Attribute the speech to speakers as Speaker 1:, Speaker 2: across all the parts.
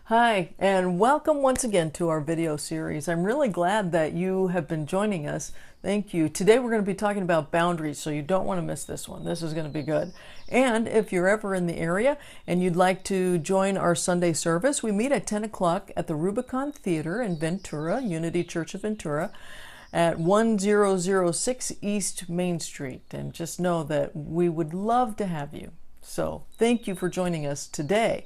Speaker 1: Hi, and welcome once again to our video series. I'm really glad that you have been joining us. Thank you. Today we're going to be talking about boundaries, so you don't want to miss this one. This is going to be good. And if you're ever in the area and you'd like to join our Sunday service, we meet at 10 o'clock at the Rubicon Theater in Ventura, Unity Church of Ventura, at 1006 East Main Street. And just know that we would love to have you. So thank you for joining us today.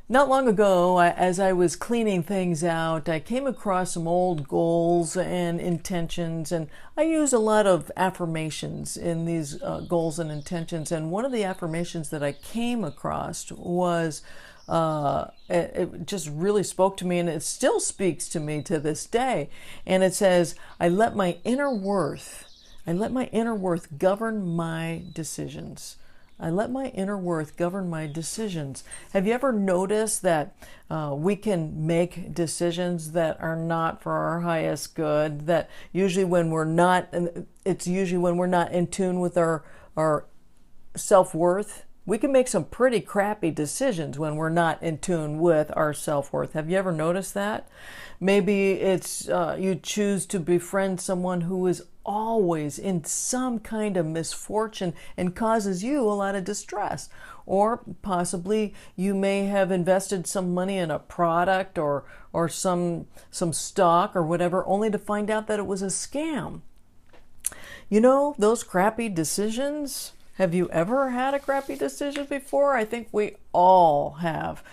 Speaker 1: Not long ago, as I was cleaning things out, I came across some old goals and intentions, and I use a lot of affirmations in these goals and intentions. And one of the affirmations that I came across was, it just really spoke to me, and it still speaks to me to this day. And it says, I let my inner worth govern my decisions. I let my inner worth govern my decisions. Have you ever noticed that we can make decisions that are not for our highest good? That usually when we're not, it's usually when we're not in tune with our self-worth. We can make some pretty crappy decisions when we're not in tune with our self-worth. Have you ever noticed that? Maybe it's you choose to befriend someone who is always in some kind of misfortune and causes you a lot of distress. Or possibly you may have invested some money in a product or some stock or whatever, only to find out that it was a scam. You know, those crappy decisions. Have you ever had a crappy decision before? I think we all have.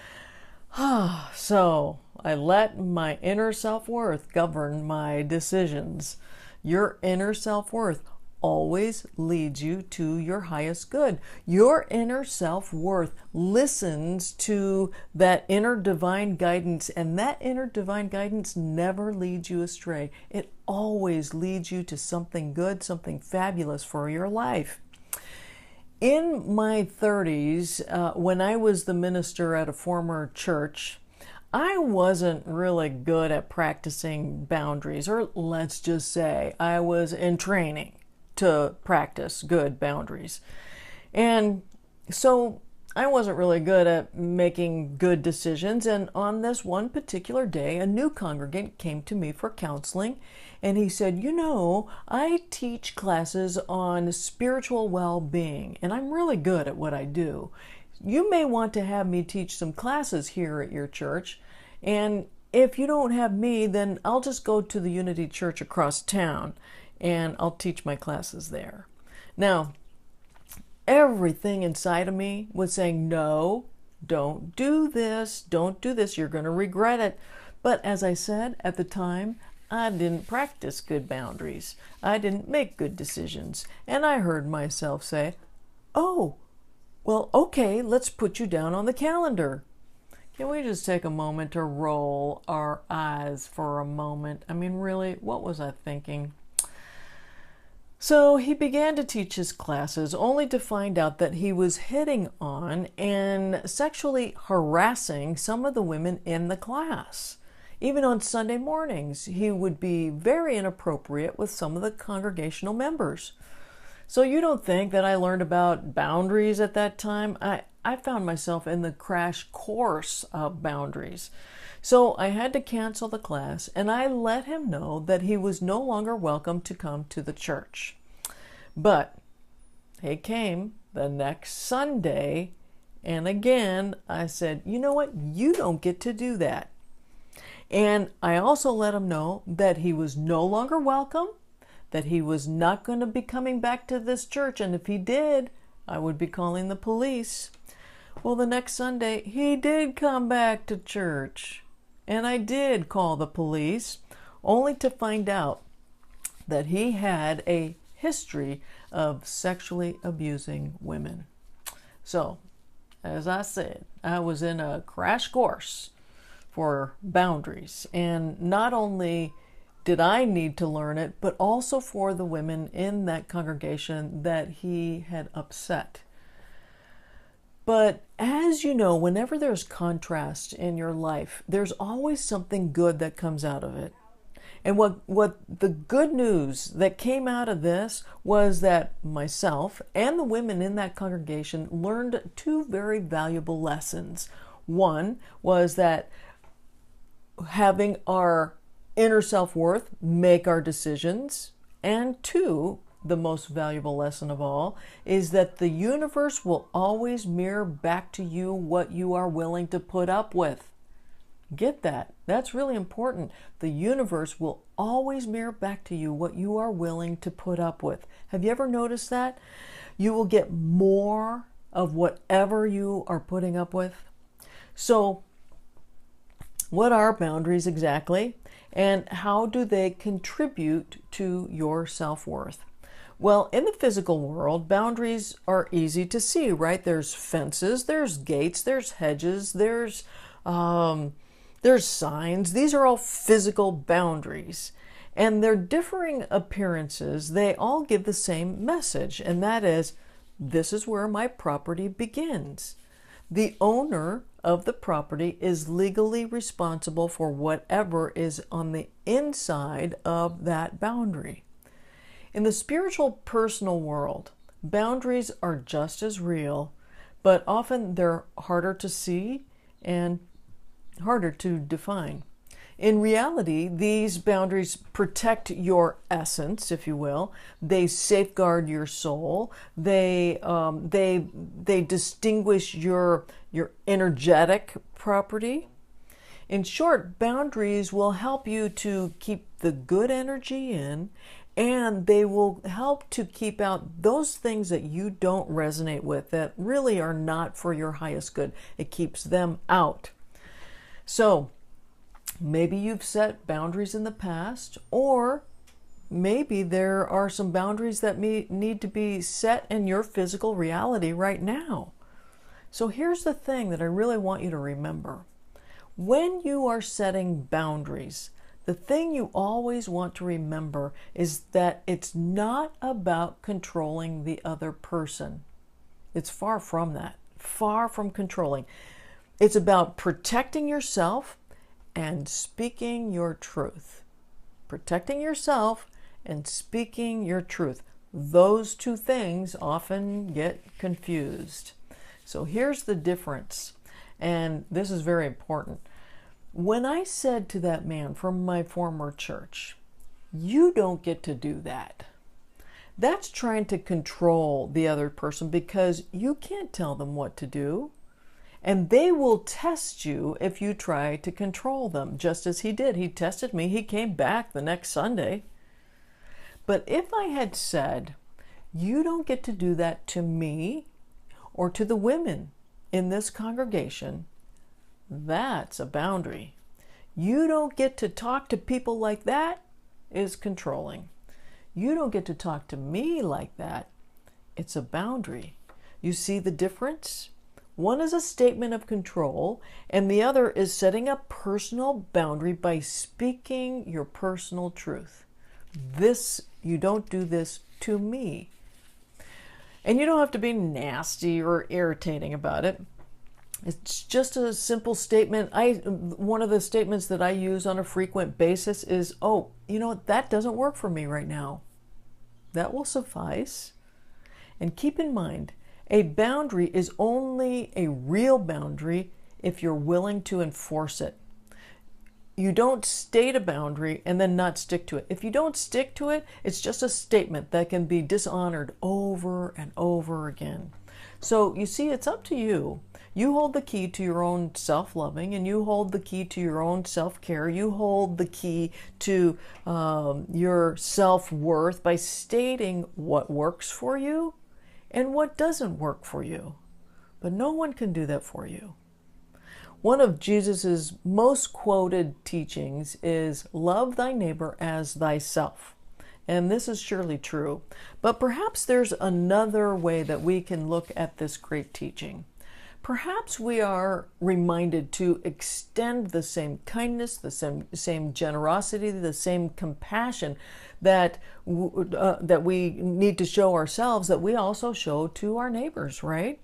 Speaker 1: So I let my inner self-worth govern my decisions. Your inner self-worth always leads you to your highest good. Your inner self-worth listens to that inner divine guidance, and that inner divine guidance never leads you astray. It always leads you to something good, something fabulous for your life. In my 30s, when I was the minister at a former church, I wasn't really good at practicing boundaries, or let's just say I was in training to practice good boundaries. And so I wasn't really good at making good decisions. And on this one particular day, a new congregant came to me for counseling, and he said, you know, I teach classes on spiritual well-being, and I'm really good at what I do. You may want to have me teach some classes here at your church, and if you don't have me, then I'll just go to the Unity Church across town, and I'll teach my classes there. Now, everything inside of me was saying, no, don't do this, you're going to regret it. But as I said at the time, I didn't practice good boundaries. I didn't make good decisions. And I heard myself say, oh, well, okay, let's put you down on the calendar. Can we just take a moment to roll our eyes for a moment? I mean, really, what was I thinking? So he began to teach his classes, only to find out that he was hitting on and sexually harassing some of the women in the class. Even on Sunday mornings, he would be very inappropriate with some of the congregational members. So you don't think that I learned about boundaries at that time? I found myself in the crash course of boundaries. So I had to cancel the class, and I let him know that he was no longer welcome to come to the church. But he came the next Sunday, and again I said, you know what, you don't get to do that. And I also let him know that he was no longer welcome, that he was not going to be coming back to this church, and if he did, I would be calling the police. Well, the next Sunday, he did come back to church, and I did call the police, only to find out that he had a history of sexually abusing women. So, as I said, I was in a crash course for boundaries, and not only did I need to learn it, but also for the women in that congregation that he had upset. But as you know, whenever there's contrast in your life, there's always something good that comes out of it. And what the good news that came out of this was that myself and the women in that congregation learned two very valuable lessons. One was that having our inner self-worth make our decisions. And two, the most valuable lesson of all, is that the universe will always mirror back to you what you are willing to put up with. Get that? That's really important. The universe will always mirror back to you what you are willing to put up with. Have you ever noticed that? You will get more of whatever you are putting up with. So, what are boundaries exactly? And how do they contribute to your self-worth? Well, in the physical world, boundaries are easy to see, right? There's fences, there's gates, there's hedges, there's signs. These are all physical boundaries. And their differing appearances, they all give the same message, and that is, this is where my property begins. The owner of the property is legally responsible for whatever is on the inside of that boundary. In the spiritual personal world, boundaries are just as real, but often they're harder to see and harder to define. In reality, these boundaries protect your essence, if you will. They safeguard your soul. They distinguish your energetic property. In short, boundaries will help you to keep the good energy in, and they will help to keep out those things that you don't resonate with, that really are not for your highest good. It keeps them out. So, maybe you've set boundaries in the past, or maybe there are some boundaries that need to be set in your physical reality right now. So here's the thing that I really want you to remember. When you are setting boundaries, the thing you always want to remember is that it's not about controlling the other person. It's far from that, far from controlling. It's about protecting yourself and speaking your truth. Protecting yourself and speaking your truth. Those two things often get confused. So here's the difference, and this is very important. When I said to that man from my former church, you don't get to do that, that's trying to control the other person, because you can't tell them what to do. And they will test you if you try to control them, just as he did. He tested me. He came back the next Sunday. But if I had said, you don't get to do that to me or to the women in this congregation, that's a boundary. You don't get to talk to people like that is controlling. You don't get to talk to me like that. It's a boundary. You see the difference? One is a statement of control, and the other is setting a personal boundary by speaking your personal truth. You don't do this to me. And you don't have to be nasty or irritating about it. It's just a simple statement. One of the statements that I use on a frequent basis is, oh, you know what, that doesn't work for me right now. That will suffice. And keep in mind, a boundary is only a real boundary if you're willing to enforce it. You don't state a boundary and then not stick to it. If you don't stick to it, it's just a statement that can be dishonored over and over again. So you see, it's up to you. You hold the key to your own self-loving, and you hold the key to your own self-care. You hold the key to your self-worth by stating what works for you and what doesn't work for you. But no one can do that for you. One of Jesus's most quoted teachings is, love thy neighbor as thyself. And this is surely true. But perhaps there's another way that we can look at this great teaching. Perhaps we are reminded to extend the same kindness, the same generosity, the same compassion that we need to show ourselves, that we also show to our neighbors, right?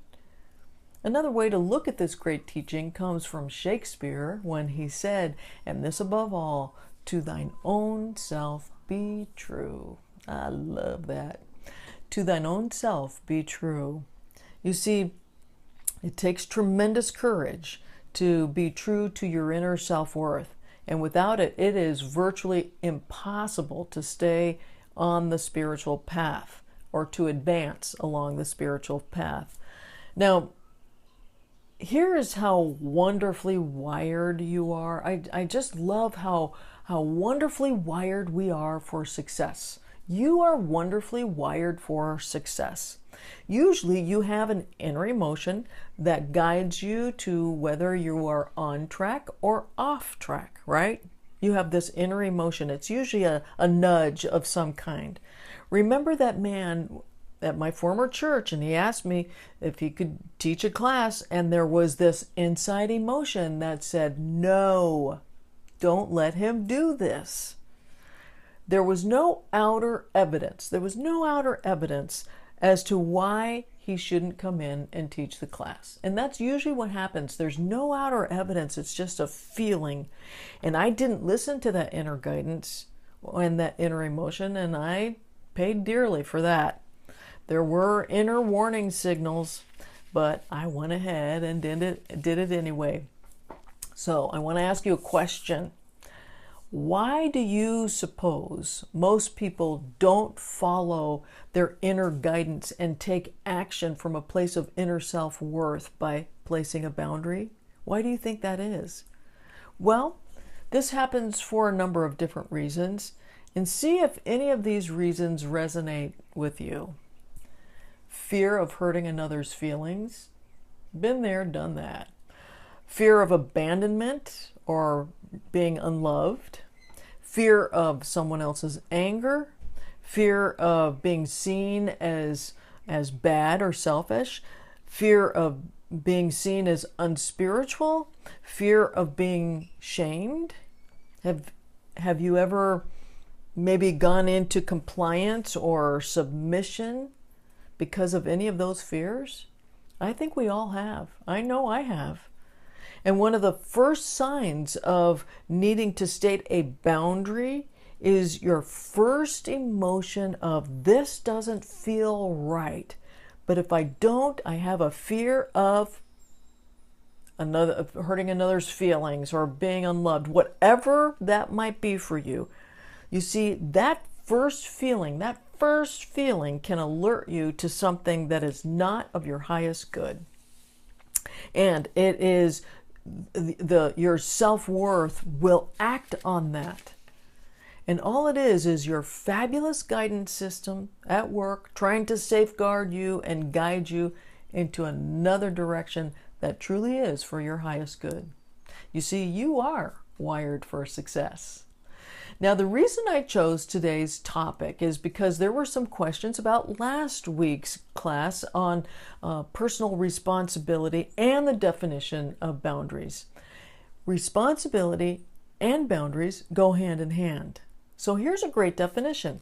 Speaker 1: Another way to look at this great teaching comes from Shakespeare, when he said, and this above all, to thine own self be true. I love that. To thine own self be true. You see, it takes tremendous courage to be true to your inner self-worth. And without it, it is virtually impossible to stay on the spiritual path or to advance along the spiritual path. Now, here is how wonderfully wired you are. I just love how wonderfully wired we are for success. You are wonderfully wired for success. Usually you have an inner emotion that guides you to whether you are on track or off track, right? You have this inner emotion. It's usually a nudge of some kind. Remember that man at my former church, and he asked me if he could teach a class, and there was this inside emotion that said, no, don't let him do this. There was no outer evidence. There was no outer evidence as to why he shouldn't come in and teach the class. And that's usually what happens. There's no outer evidence. It's just a feeling. And I didn't listen to that inner guidance and that inner emotion, and I paid dearly for that. There were inner warning signals, but I went ahead and did it anyway. So I want to ask you a question. Why do you suppose most people don't follow their inner guidance and take action from a place of inner self-worth by placing a boundary? Why do you think that is? Well, this happens for a number of different reasons, and see if any of these reasons resonate with you. Fear of hurting another's feelings. Been there, done that. Fear of abandonment or being unloved. Fear of someone else's anger. Fear of being seen as bad or selfish. Fear of being seen as unspiritual. Fear of being shamed. Have you ever maybe gone into compliance or submission because of any of those fears? I think we all have. I know I have. And one of the first signs of needing to state a boundary is your first emotion of, this doesn't feel right. But if I don't, I have a fear of hurting another's feelings or being unloved, whatever that might be for you. You see, that first feeling can alert you to something that is not of your highest good. And it is your self-worth will act on that. And all it is your fabulous guidance system at work trying to safeguard you and guide you into another direction that truly is for your highest good. You see, you are wired for success. Now, the reason I chose today's topic is because there were some questions about last week's class on personal responsibility and the definition of boundaries. Responsibility and boundaries go hand in hand. So here's a great definition.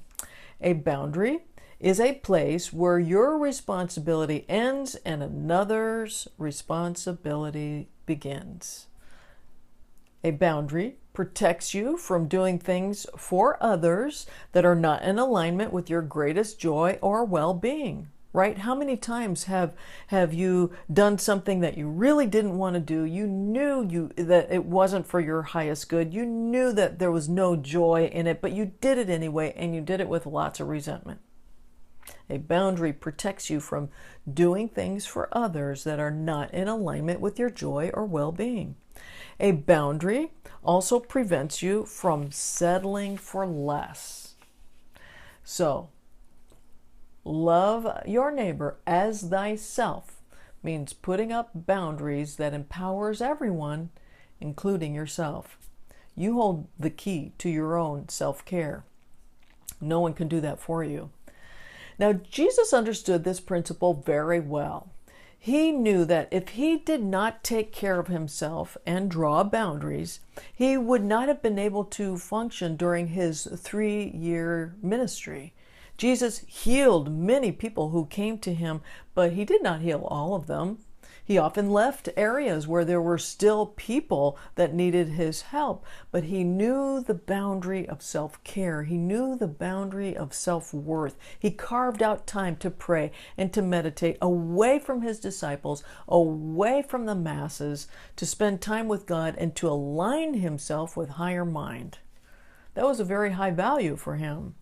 Speaker 1: A boundary is a place where your responsibility ends and another's responsibility begins. A boundary protects you from doing things for others that are not in alignment with your greatest joy or well-being, right? How many times have you done something that you really didn't want to do? You knew that it wasn't for your highest good. You knew that there was no joy in it, but you did it anyway, and you did it with lots of resentment. A boundary protects you from doing things for others that are not in alignment with your joy or well-being. A boundary also prevents you from settling for less. So, love your neighbor as thyself means putting up boundaries that empowers everyone, including yourself. You hold the key to your own self-care. No one can do that for you. Now, Jesus understood this principle very well. He knew that if he did not take care of himself and draw boundaries, he would not have been able to function during his 3-year ministry. Jesus healed many people who came to him, but he did not heal all of them. He often left areas where there were still people that needed his help, but he knew the boundary of self-care. He knew the boundary of self-worth. He carved out time to pray and to meditate away from his disciples, away from the masses, to spend time with God and to align himself with higher mind. That was a very high value for him.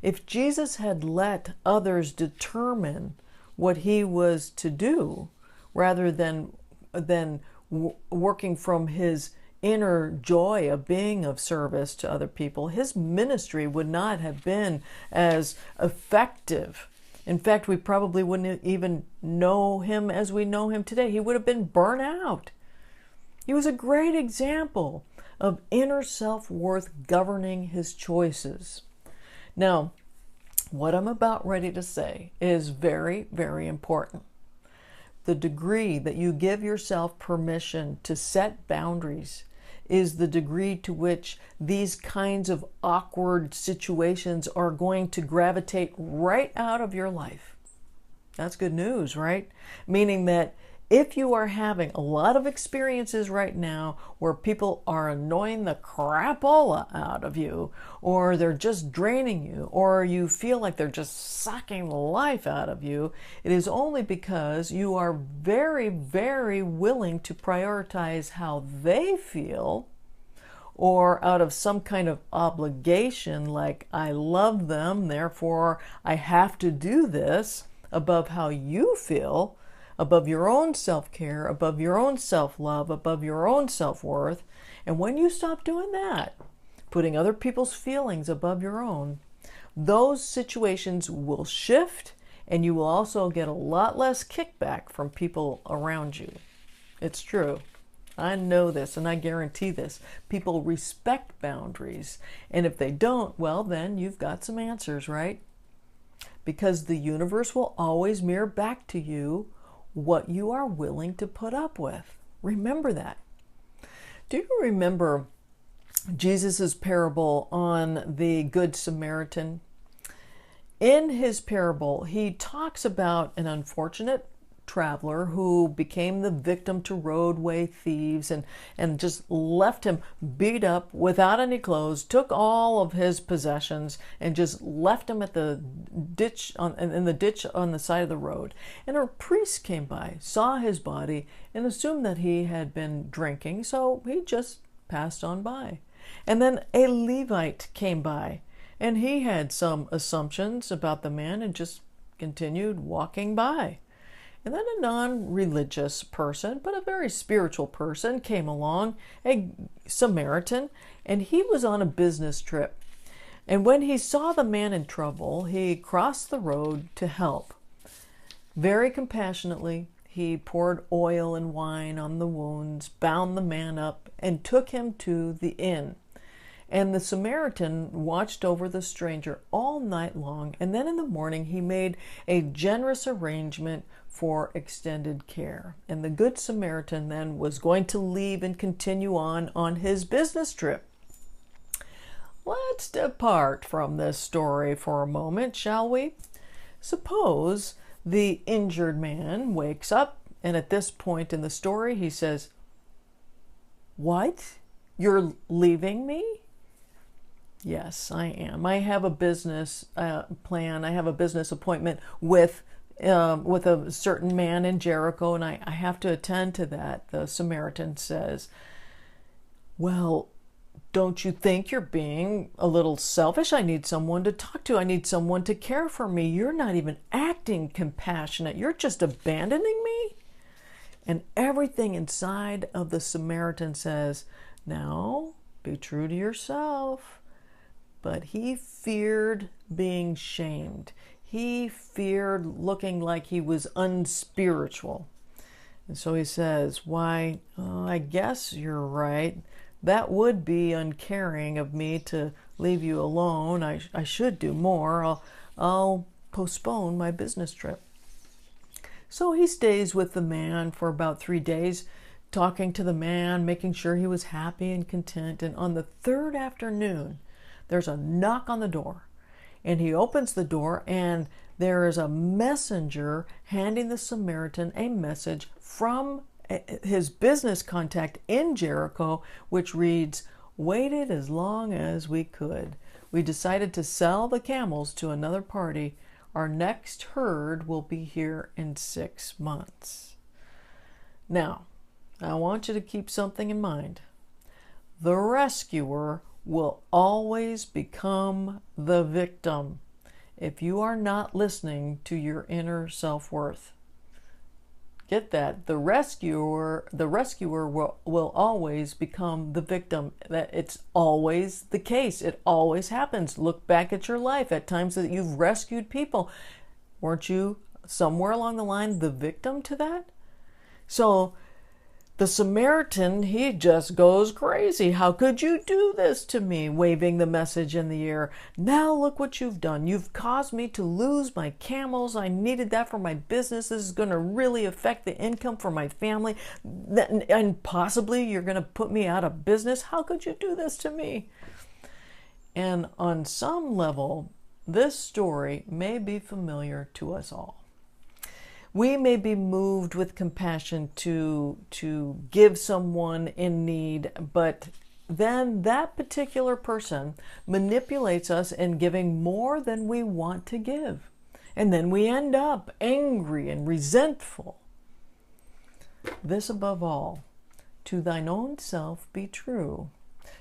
Speaker 1: If Jesus had let others determine what he was to do, rather than working from his inner joy of being of service to other people, his ministry would not have been as effective. In fact, we probably wouldn't even know him as we know him today. He would have been burnt out. He was a great example of inner self-worth governing his choices. Now, what I'm about ready to say is very, very important. The degree that you give yourself permission to set boundaries is the degree to which these kinds of awkward situations are going to gravitate right out of your life. That's good news, right? Meaning that if you are having a lot of experiences right now where people are annoying the crapola out of you, or they're just draining you, or you feel like they're just sucking the life out of you, it is only because you are very, very willing to prioritize how they feel, or out of some kind of obligation like, I love them, therefore I have to do this, above how you feel, above your own self-care, above your own self-love, above your own self-worth. And when you stop doing that, putting other people's feelings above your own, those situations will shift, and you will also get a lot less kickback from people around you. It's true. I know this, and I guarantee this. People respect boundaries, and if they don't, well, then you've got some answers, right? Because the universe will always mirror back to you what you are willing to put up with. Remember that. Do you remember Jesus's parable on the Good Samaritan? In his parable, he talks about an unfortunate traveler who became the victim to roadway thieves and just left him beat up without any clothes, took all of his possessions and just left him at the ditch in the ditch on the side of the road. And a priest came by, saw his body, and assumed that he had been drinking, so he just passed on by. And then a Levite came by, and he had some assumptions about the man and just continued walking by. And then a non-religious person, but a very spiritual person, came along, a Samaritan, and he was on a business trip. And when he saw the man in trouble, he crossed the road to help. Very compassionately, he poured oil and wine on the wounds, bound the man up, and took him to the inn. And the Samaritan watched over the stranger all night long, and then in the morning he made a generous arrangement for extended care. And the Good Samaritan then was going to leave and continue on his business trip. Let's depart from this story for a moment, shall we? Suppose the injured man wakes up, and at this point in the story he says, "What? You're leaving me?" Yes, I am. I have a business plan. I have a business appointment with a certain man in Jericho, and I have to attend to that. The Samaritan says, "Well, don't you think you're being a little selfish? I need someone to talk to. I need someone to care for me. You're not even acting compassionate. You're just abandoning me?" And everything inside of the Samaritan says, "Now, be true to yourself." But he feared being shamed. He feared looking like he was unspiritual. And so he says, "Why, I guess you're right. That would be uncaring of me to leave you alone. I should do more. I'll postpone my business trip." So he stays with the man for about 3 days, talking to the man, making sure he was happy and content. And on the third afternoon, there's a knock on the door, and he opens the door, and there is a messenger handing the Samaritan a message from his business contact in Jericho, which reads, "Waited as long as we could. We decided to sell the camels to another party. Our next herd will be here in 6 months." Now, I want you to keep something in mind. The rescuer will always become the victim if you are not listening to your inner self-worth. Get that? The rescuer will always become the victim. That it's always the case. It always happens. Look back at your life at times that you've rescued people. Weren't you somewhere along the line the victim to that? So the Samaritan, he just goes crazy. "How could you do this to me?" Waving the message in the air. "Now look what you've done. You've caused me to lose my camels. I needed that for my business. This is going to really affect the income for my family. And possibly you're going to put me out of business. How could you do this to me?" And on some level, this story may be familiar to us all. We may be moved with compassion to give someone in need, but then that particular person manipulates us in giving more than we want to give. And then we end up angry and resentful. This above all, to thine own self be true,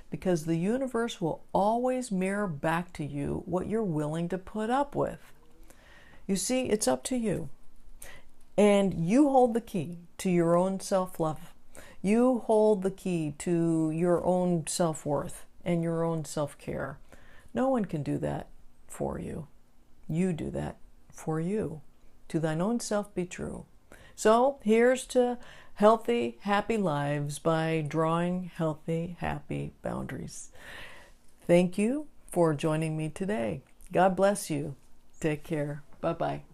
Speaker 1: because the universe will always mirror back to you what you're willing to put up with. You see, it's up to you. And you hold the key to your own self-love. You hold the key to your own self-worth and your own self-care. No one can do that for you. You do that for you. To thine own self be true. So here's to healthy, happy lives by drawing healthy, happy boundaries. Thank you for joining me today. God bless you. Take care. Bye-bye.